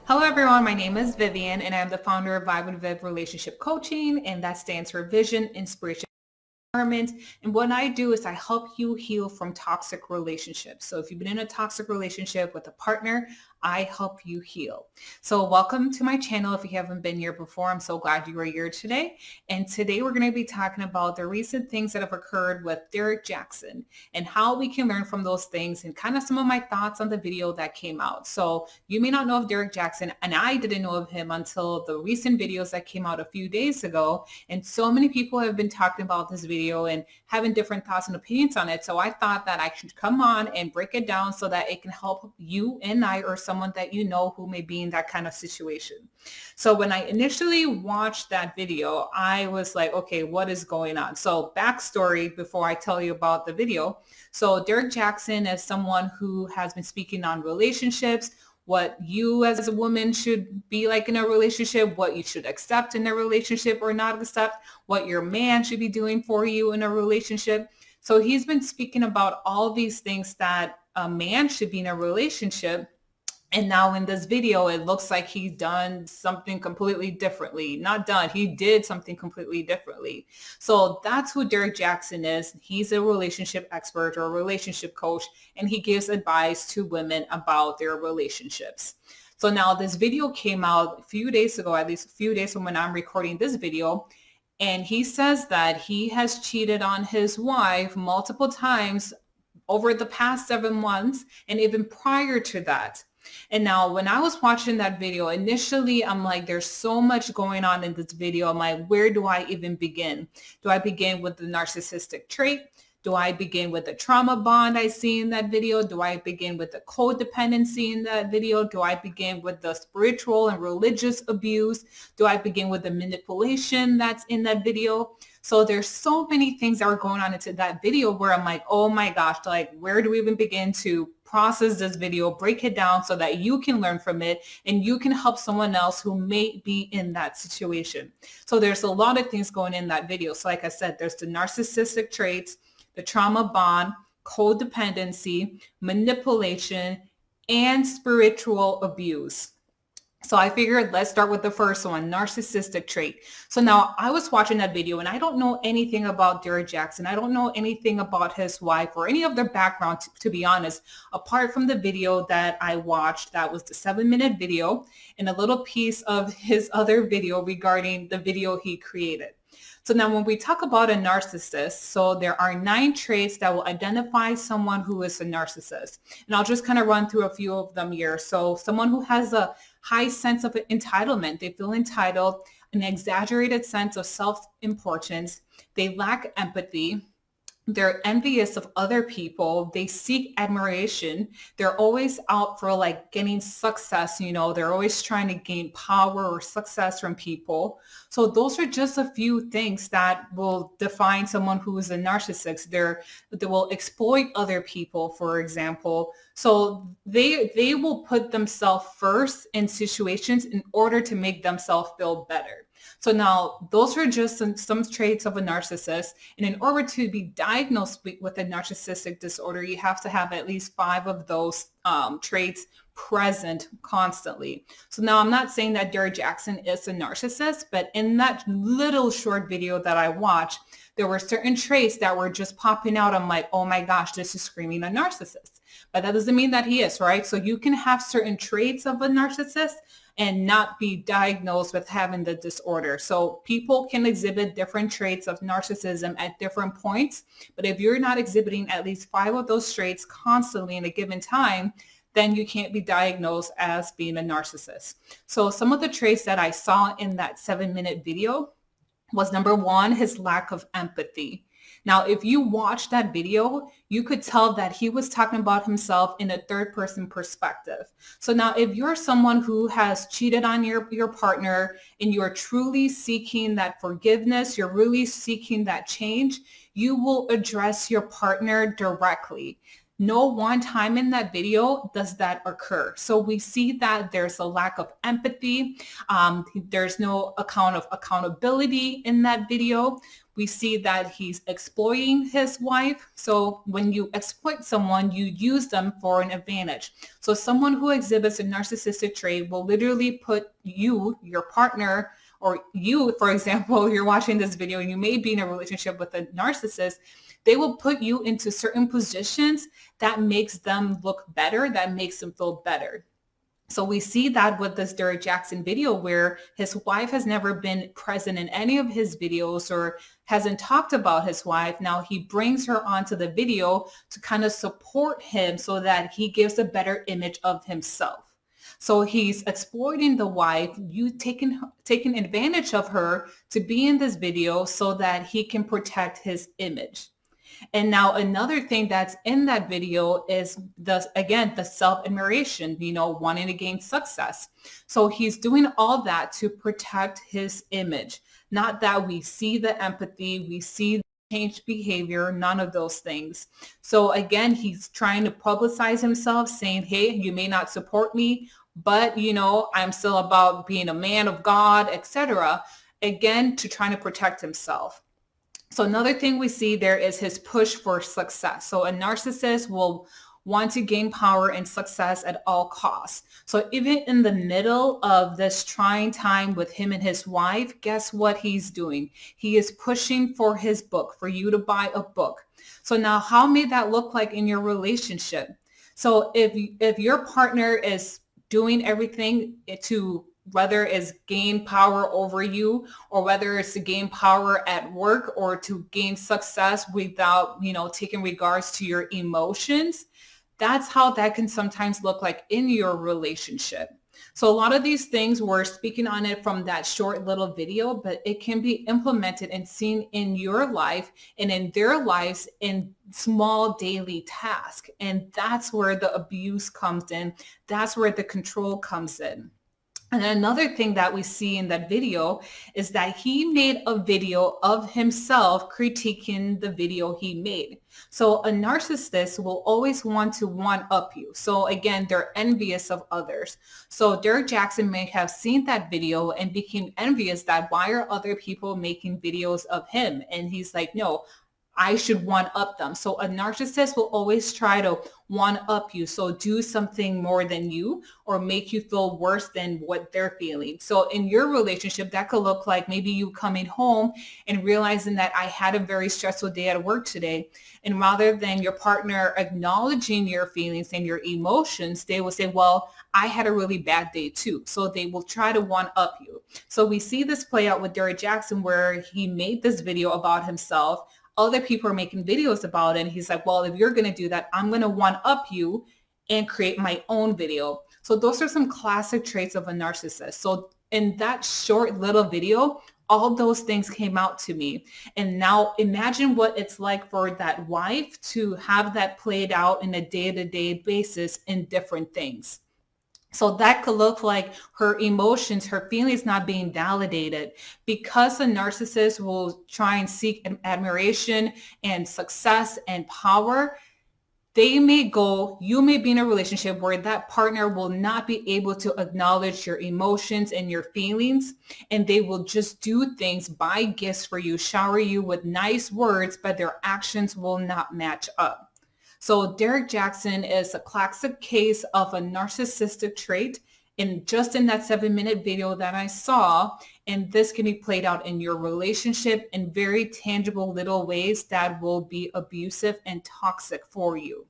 Hello everyone, my name is Vivian and I'm the founder of Vibe and Viv Relationship Coaching, and that stands for Vision, Inspiration, Empowerment. And what I do is I help you heal from toxic relationships. So if you've been in a toxic relationship with a partner, I help you heal. So welcome to my channel. If you haven't been here before, I'm so glad you are here today. And today we're going to be talking about the recent things that have occurred with Derrick Jaxn and how we can learn from those things and kind of some of my thoughts on the video that came out. So you may not know of Derrick Jaxn, and I didn't know of him until the recent videos that came out a few days ago. And so many people have been talking about this video and having different thoughts and opinions on it. So I thought that I should come on and break it down so that it can help you and I, or someone that you know who may be in that kind of situation. So when I initially watched that video, I was like, okay, what is going on? So backstory before I tell you about the video. So Derrick Jaxn is someone who has been speaking on relationships, what you as a woman should be like in a relationship, what you should accept in a relationship or not accept, what your man should be doing for you in a relationship. So he's been speaking about all these things that a man should be in a relationship. And now in this video, it looks like he's done something completely differently. Not done, he did something completely differently. So that's who Derrick Jaxn is. He's a relationship expert or a relationship coach, and he gives advice to women about their relationships. So now this video came out a few days ago, at least a few days from when I'm recording this video. And he says that he has cheated on his wife multiple times over the past 7 months and even prior to that. And now when I was watching that video, initially I'm like, there's so much going on in this video. I'm like, where do I even begin? Do I begin with the narcissistic trait? Do I begin with the trauma bond I see in that video? Do I begin with the codependency in that video? Do I begin with the spiritual and religious abuse? Do I begin with the manipulation that's in that video? So there's so many things that are going on into that video where I'm like, oh my gosh, like where do we even begin to process this video, break it down so that you can learn from it and you can help someone else who may be in that situation. So there's a lot of things going in that video. So like I said, there's the narcissistic traits, the trauma bond, codependency, manipulation, and spiritual abuse. So I figured let's start with the first one, narcissistic trait. So now I was watching that video and I don't know anything about Derrick Jaxn. I don't know anything about his wife or any of their background, to be honest, apart from the video that I watched. That was the 7-minute video and a little piece of his other video regarding the video he created. So now when we talk about a narcissist, so there are 9 traits that will identify someone who is a narcissist. And I'll just kind of run through a few of them here. So someone who has a high sense of entitlement. They feel entitled, an exaggerated sense of self-importance. They lack empathy. They're envious of other people. They seek admiration. They're always out for like getting success. You know, they're always trying to gain power or success from people. So those are just a few things that will define someone who is a narcissist. They will exploit other people, for example. So they will put themselves first in situations in order to make themselves feel better. So now those are just some traits of a narcissist. And in order to be diagnosed with a narcissistic disorder, you have to have at least 5 of those traits present constantly. So now I'm not saying that Derrick Jaxn is a narcissist, but in that little short video that I watched, there were certain traits that were just popping out. I'm like, oh my gosh, this is screaming a narcissist. But that doesn't mean that he is, right? So you can have certain traits of a narcissist and not be diagnosed with having the disorder. So people can exhibit different traits of narcissism at different points. But if you're not exhibiting at least 5 of those traits constantly in a given time, then you can't be diagnosed as being a narcissist. So some of the traits that I saw in that 7-minute video was, number 1, his lack of empathy. Now, if you watch that video, you could tell that he was talking about himself in a third-person perspective. So now if you're someone who has cheated on your partner and you're truly seeking that forgiveness, you're really seeking that change, you will address your partner directly. No one time in that video does that occur. So we see that there's a lack of empathy. There's no account of accountability in that video. We see that he's exploiting his wife. So when you exploit someone, you use them for an advantage. So someone who exhibits a narcissistic trait will literally put you, your partner, or you, for example, you're watching this video and you may be in a relationship with a narcissist, they will put you into certain positions that makes them look better, that makes them feel better. So we see that with this Derrick Jaxn video where his wife has never been present in any of his videos or hasn't talked about his wife. Now he brings her onto the video to kind of support him so that he gives a better image of himself. So he's exploiting the wife, you taking advantage of her to be in this video so that he can protect his image. And now another thing that's in that video is the self-admiration, wanting to gain success. So he's doing all that to protect his image. Not that we see the empathy, we see the changed behavior, none of those things. So again, he's trying to publicize himself saying, hey, you may not support me, but I'm still about being a man of God, etc. Again, to try to protect himself. So another thing we see there is his push for success. So a narcissist will want to gain power and success at all costs. So even in the middle of this trying time with him and his wife, guess what he's doing? He is pushing for his book, for you to buy a book. So now how may that look like in your relationship? So if your partner is doing everything to, whether it's gain power over you or whether it's to gain power at work or to gain success without, taking regards to your emotions, that's how that can sometimes look like in your relationship. So a lot of these things, we're speaking on it from that short little video, but it can be implemented and seen in your life and in their lives in small daily tasks. And that's where the abuse comes in. That's where the control comes in. And another thing that we see in that video is that he made a video of himself critiquing the video he made. So a narcissist will always want to one-up you. So again, they're envious of others. So Derrick Jaxn may have seen that video and became envious that why are other people making videos of him? And he's like, no, I should one-up them. So a narcissist will always try to one-up you. So do something more than you or make you feel worse than what they're feeling. So in your relationship, that could look like maybe you coming home and realizing that I had a very stressful day at work today. And rather than your partner acknowledging your feelings and your emotions, they will say, well, I had a really bad day too. So they will try to one-up you. So we see this play out with Derrick Jaxn where he made this video about himself. Other people are making videos about it. And he's like, well, if you're going to do that, I'm going to one-up you and create my own video. So those are some classic traits of a narcissist. So in that short little video, all those things came out to me. And now imagine what it's like for that wife to have that played out in a day-to-day basis in different things. So that could look like her emotions, her feelings not being validated because the narcissist will try and seek admiration and success and power. You may be in a relationship where that partner will not be able to acknowledge your emotions and your feelings, and they will just do things, buy gifts for you, shower you with nice words, but their actions will not match up. So Derrick Jaxn is a classic case of a narcissistic trait in that 7-minute video that I saw. And this can be played out in your relationship in very tangible little ways that will be abusive and toxic for you.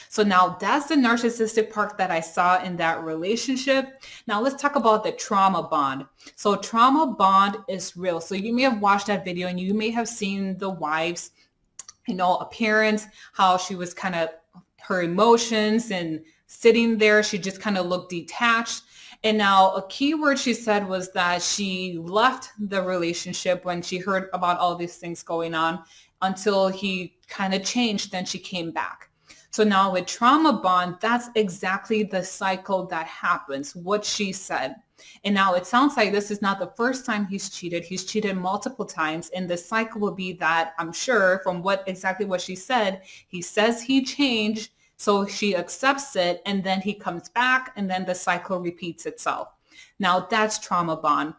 So now that's the narcissistic part that I saw in that relationship. Now let's talk about the trauma bond. So trauma bond is real. So you may have watched that video and you may have seen the wife's appearance, how she was kind of her emotions and sitting there, she just kind of looked detached. And now a key word she said was that she left the relationship when she heard about all these things going on until he kind of changed, then she came back. So now with trauma bond, that's exactly the cycle that happens, what she said. And now it sounds like this is not the first time he's cheated. He's cheated multiple times. And the cycle will be that, I'm sure from exactly what she said, he says he changed. So she accepts it and then he comes back and then the cycle repeats itself. Now that's trauma bond.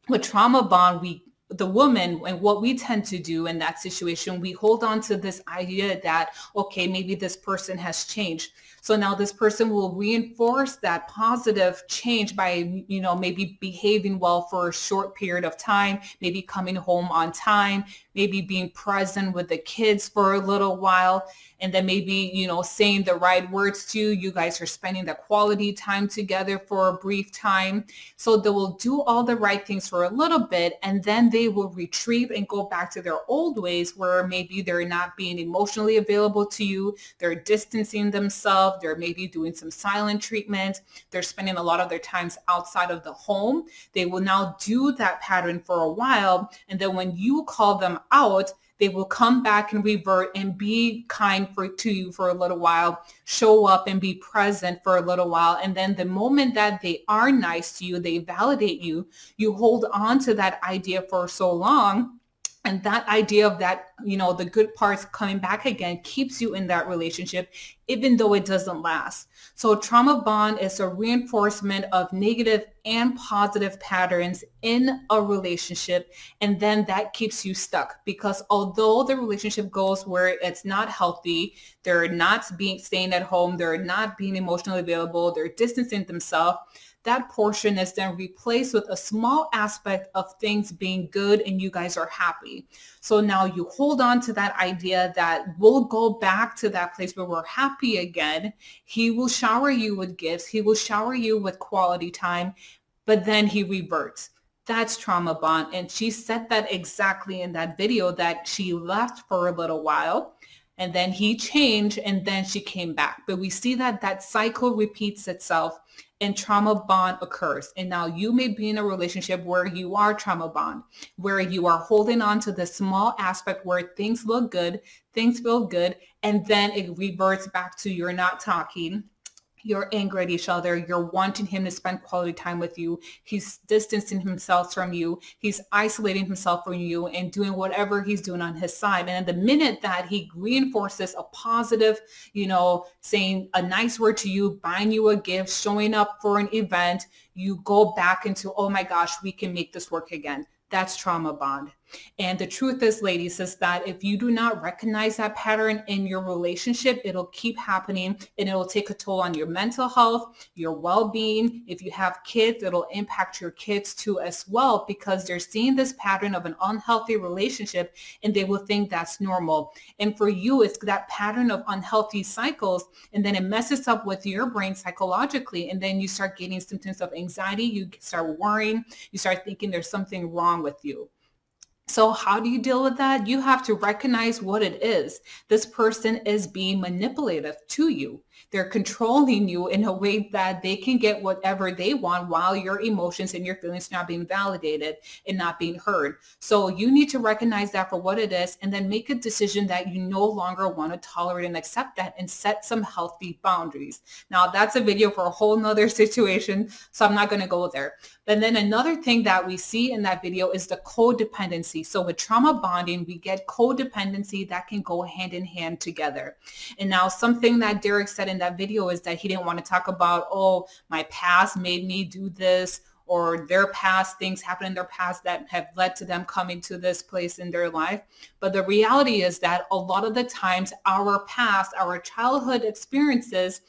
With trauma bond, the woman, and what we tend to do in that situation, we hold on to this idea that, okay, maybe this person has changed. So now this person will reinforce that positive change by, maybe behaving well for a short period of time, maybe coming home on time, maybe being present with the kids for a little while, and then maybe, saying the right words to you. You guys are spending the quality time together for a brief time. So they will do all the right things for a little bit, and then they will retreat and go back to their old ways where maybe they're not being emotionally available to you. They're distancing themselves. They're maybe doing some silent treatment. They're spending a lot of their times outside of the home. They will now do that pattern for a while. And then when you call them out, they will come back and revert and be kind to you for a little while, show up and be present for a little while. And then the moment that they are nice to you, they validate you, you hold on to that idea for so long. And that idea of that, the good parts coming back again keeps you in that relationship, even though it doesn't last. So trauma bond is a reinforcement of negative and positive patterns in a relationship. And then that keeps you stuck, because although the relationship goes where it's not healthy, they're not staying at home, they're not being emotionally available, they're distancing themselves, that portion is then replaced with a small aspect of things being good and you guys are happy. So now you hold on to that idea that we'll go back to that place where we're happy again. He will shower you with gifts. He will shower you with quality time, but then he reverts. That's trauma bond. And she said that exactly in that video, that she left for a little while and then he changed and then she came back. But we see that that cycle repeats itself and trauma bond occurs. And now you may be in a relationship where you are trauma bond, where you are holding on to the small aspect where things look good, things feel good, and then it reverts back to you're not talking. You're angry at each other. You're wanting him to spend quality time with you. He's distancing himself from you. He's isolating himself from you and doing whatever he's doing on his side. And the minute that he reinforces a positive, saying a nice word to you, buying you a gift, showing up for an event, you go back into, oh my gosh, we can make this work again. That's trauma bond. And the truth is, ladies, is that if you do not recognize that pattern in your relationship, it'll keep happening and it'll take a toll on your mental health, your well-being. If you have kids, it'll impact your kids too as well, because they're seeing this pattern of an unhealthy relationship and they will think that's normal. And for you, it's that pattern of unhealthy cycles, and then it messes up with your brain psychologically. And then you start getting symptoms of anxiety. You start worrying. You start thinking there's something wrong with you. So how do you deal with that? You have to recognize what it is. This person is being manipulative to you. They're controlling you in a way that they can get whatever they want while your emotions and your feelings are not being validated and not being heard. So you need to recognize that for what it is, and then make a decision that you no longer want to tolerate and accept that, and set some healthy boundaries. Now that's a video for a whole nother situation, so I'm not going to go there. And then another thing that we see in that video is the codependency. So with trauma bonding, we get codependency that can go hand in hand together. And now something that Derrick said in that video is that he didn't want to talk about, oh, my past made me do this, or their past, things happen in their past that have led to them coming to this place in their life. But the reality is that a lot of the times our past, our childhood experiences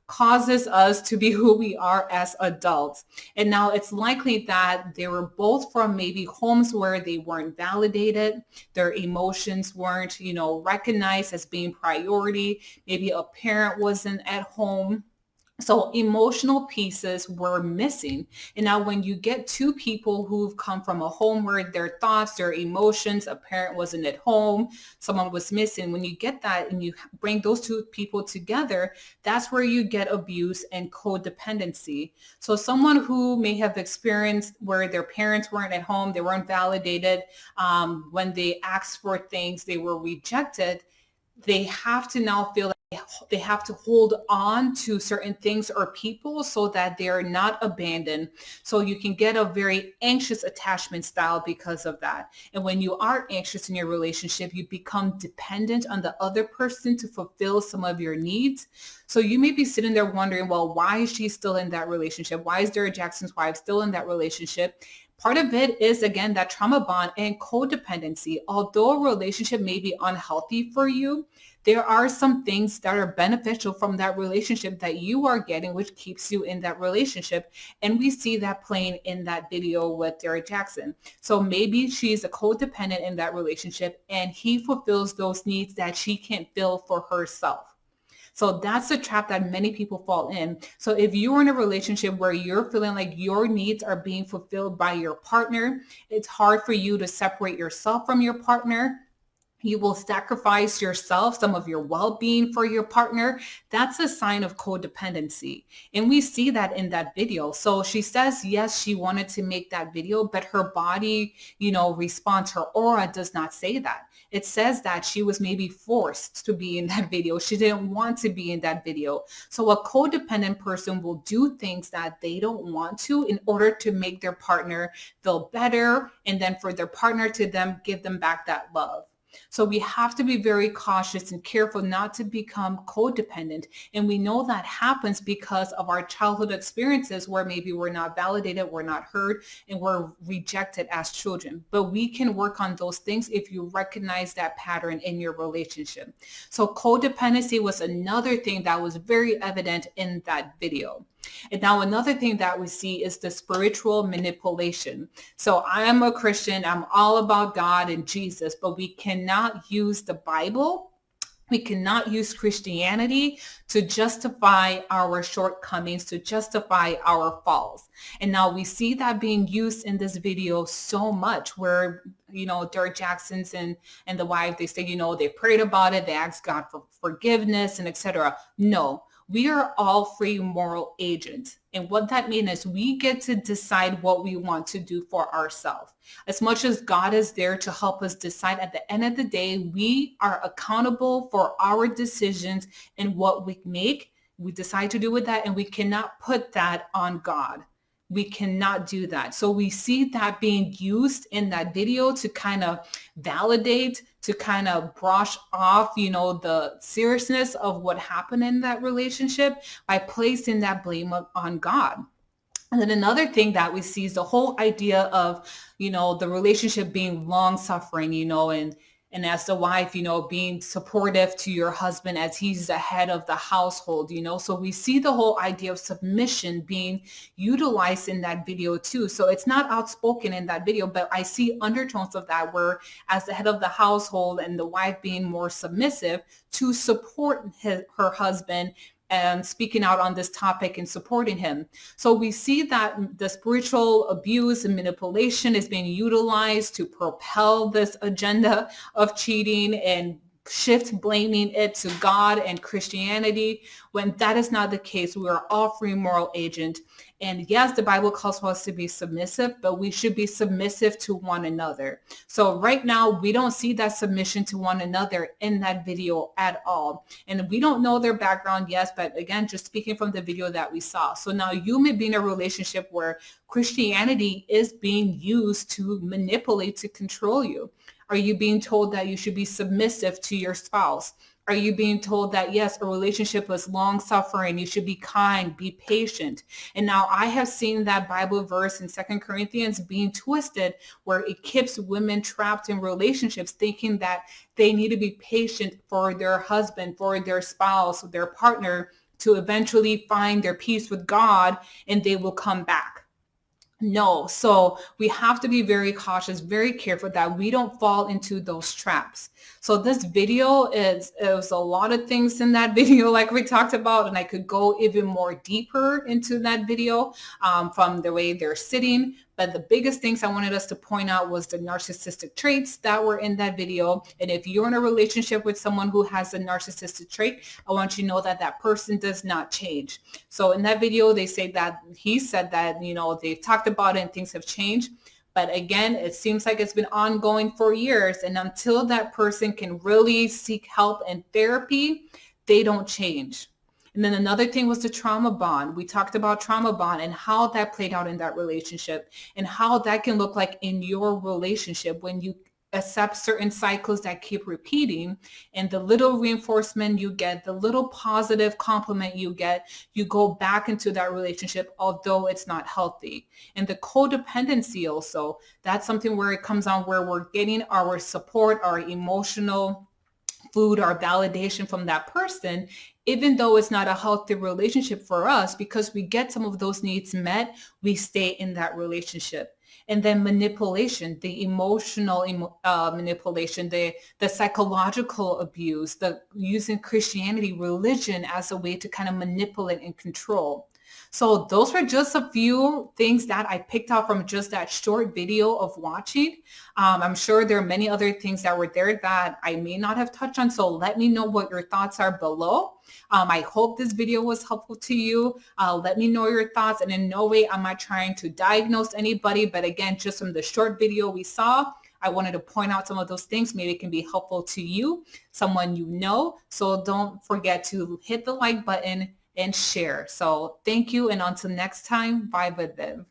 causes us to be who we are as adults. And now it's likely that they were both from maybe homes where they weren't validated, their emotions weren't, recognized as being priority. Maybe a parent wasn't at home. So emotional pieces were missing. And now when you get two people who've come from a home where their thoughts, their emotions, a parent wasn't at home, someone was missing, when you get that and you bring those two people together, that's where you get abuse and codependency. So someone who may have experienced where their parents weren't at home, they weren't validated, when they asked for things, they were rejected, they have to now feel they have to hold on to certain things or people so that they are not abandoned. So you can get a very anxious attachment style because of that. And when you are anxious in your relationship, you become dependent on the other person to fulfill some of your needs. So you may be sitting there wondering, well, why is she still in that relationship? Why is Derrick Jaxn's wife still in that relationship? Part of it is, again, that trauma bond and codependency. Although a relationship may be unhealthy for you, there are some things that are beneficial from that relationship that you are getting, which keeps you in that relationship. And we see that playing in that video with Derrick Jaxn. So maybe she's a codependent in that relationship and he fulfills those needs that she can't fill for herself. So that's a trap that many people fall in. So if you're in a relationship where you're feeling like your needs are being fulfilled by your partner, it's hard for you to separate yourself from your partner. You will sacrifice yourself, some of your well-being for your partner. That's a sign of codependency. And we see that in that video. So she says, yes, she wanted to make that video, but her body, response, her aura does not say that. It says that she was maybe forced to be in that video. She didn't want to be in that video. So a codependent person will do things that they don't want to in order to make their partner feel better, and then for their partner to then give them back that love. So we have to be very cautious and careful not to become codependent. And we know that happens because of our childhood experiences where maybe we're not validated, we're not heard, and we're rejected as children. But we can work on those things if you recognize that pattern in your relationship. So codependency was another thing that was very evident in that video. And now another thing that we see is the spiritual manipulation. So I am a Christian. I'm all about God and Jesus, but we cannot use the Bible. We cannot use Christianity to justify our shortcomings, to justify our faults. And now we see that being used in this video so much where, Derrick Jaxn and the wife, they say, they prayed about it. They asked God for forgiveness and etc. No. We are all free moral agents. And what that means is we get to decide what we want to do for ourselves. As much as God is there to help us decide, at the end of the day, we are accountable for our decisions and what we make. We decide to do with that, and we cannot put that on God. We cannot do that. So we see that being used in that video to kind of validate, to kind of brush off, the seriousness of what happened in that relationship by placing that blame on God. And then another thing that we see is the whole idea of, the relationship being long suffering, and as the wife, being supportive to your husband as he's the head of the household, So we see the whole idea of submission being utilized in that video too. So it's not outspoken in that video, but I see undertones of that where as the head of the household and the wife being more submissive to support her husband and speaking out on this topic and supporting him. So we see that the spiritual abuse and manipulation is being utilized to propel this agenda of cheating and shift blaming it to God and Christianity, when that is not the case. We are all free moral agents. And yes, the Bible calls for us to be submissive, but we should be submissive to one another. So right now, we don't see that submission to one another in that video at all. And we don't know their background, yes, but again, just speaking from the video that we saw. So now you may be in a relationship where Christianity is being used to manipulate, to control you. Are you being told that you should be submissive to your spouse? Are you being told that, yes, a relationship is long suffering, you should be kind, be patient? And now I have seen that Bible verse in 2 Corinthians being twisted, where it keeps women trapped in relationships thinking that they need to be patient for their husband, for their spouse, their partner, to eventually find their peace with God and they will come back. No. So we have to be very cautious, very careful that we don't fall into those traps. So this video it was a lot of things in that video, like we talked about, and I could go even more deeper into that video from the way they're sitting. But the biggest things I wanted us to point out was the narcissistic traits that were in that video. And if you're in a relationship with someone who has a narcissistic trait, I want you to know that that person does not change. So in that video, they say that he said that, they've talked about it and things have changed. But again, it seems like it's been ongoing for years. And until that person can really seek help and therapy, they don't change. And then another thing was the trauma bond. We talked about trauma bond and how that played out in that relationship and how that can look like in your relationship when you accept certain cycles that keep repeating, and the little reinforcement you get, the little positive compliment you get, you go back into that relationship, although it's not healthy. And the codependency also, that's something where it comes on where we're getting our support, our emotional food, our validation from that person, even though it's not a healthy relationship for us, because we get some of those needs met, we stay in that relationship. And then manipulation, the emotional manipulation, the psychological abuse, the using Christianity, religion as a way to kind of manipulate and control. So those are just a few things that I picked out from just that short video of watching. I'm sure there are many other things that were there that I may not have touched on. So let me know what your thoughts are below. I hope this video was helpful to you. Let me know your thoughts. And in no way am I trying to diagnose anybody. But again, just from the short video we saw, I wanted to point out some of those things. Maybe it can be helpful to you, someone you know. So don't forget to hit the like button and share. So thank you. And until next time, bye, Viv.